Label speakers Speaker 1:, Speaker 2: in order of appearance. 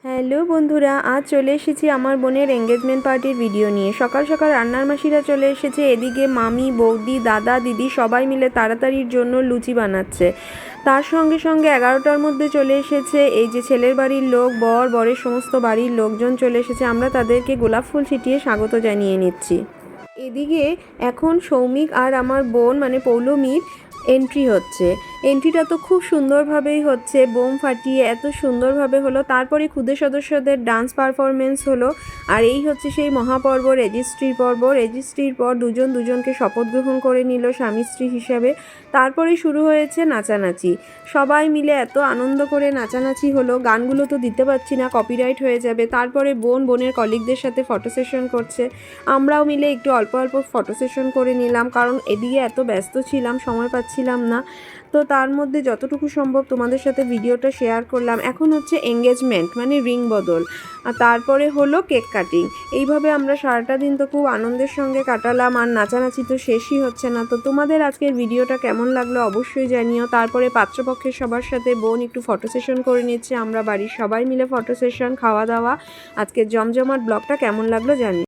Speaker 1: Hello বন্ধুরা, আজ চলে এসেছি আমার বোনের এঙ্গেজমেন্ট পার্টির ভিডিও নিয়ে। সকাল সকাল রান্নার মাসিরা চলে এসেছে। এদিকে মামি, বৌদি, দাদা, দিদি সবাই মিলে তাড়াতাড়ির জন্য লুচি বানাচ্ছে। তার সঙ্গে সঙ্গে 11টার মধ্যে চলে এসেছে এই যে ছেলের বাড়ির লোক, বরের সমস্ত বাড়ির লোকজন চলে এসেছে। আমরা তাদেরকে গোলাপ ফুল ছিটিয়ে স্বাগত জানিয়ে নিচ্ছি। এদিকে এখন সৌমিক আর আমার বোন মানে পৌলমীর এন্ট্রি হচ্ছে। এন্ট্রিটা তো খুব সুন্দরভাবেই হচ্ছে, বোম ফাটিয়ে এত সুন্দরভাবে হলো। তারপরে ক্ষুদে সদস্যদের ডান্স পারফরমেন্স হলো। আর এই হচ্ছে সেই মহাপর্ব, রেজিস্ট্রির পর্ব। রেজিস্ট্রির পর দুজন দুজনকে শপথ গ্রহণ করে নিল স্বামী স্ত্রী হিসাবে। তারপরে শুরু হয়েছে নাচানাচি। সবাই মিলে এত আনন্দ করে নাচানাচি হলো। গানগুলো তো দিতে পারছি না, কপিরাইট হয়ে যাবে। তারপরে বোনের কলিগদের সাথে ফটো সেশন করছে। আমরাও মিলে একটু অল্প অল্প ফটো সেশন করে নিলাম, কারণ এদিকে এত ব্যস্ত ছিলাম, সময় পাচ্ছিলাম না। তো তার মধ্যে যতটুকু সম্ভব তোমাদের সাথে ভিডিওটা শেয়ার করলাম। এখন হচ্ছে এঙ্গেজমেন্ট মানে রিং বদল, আর তারপরে হলো কেক কাটিং। এইভাবে আমরা সারাটা দিন তো খুব আনন্দের সঙ্গে কাটালাম, আর নাচানাচি তো শেষই হচ্ছে না। তো তোমাদের আজকের ভিডিওটা কেমন লাগলো অবশ্যই জানিও। তারপরে পাত্রপক্ষের সবার সাথে বোন একটু ফটো সেশন করে নিচ্ছে, আমরা বাড়ির সবাই মিলে ফটো সেশন, খাওয়া দাওয়া। আজকের জমজমাট ব্লগটা কেমন লাগলো জানিও।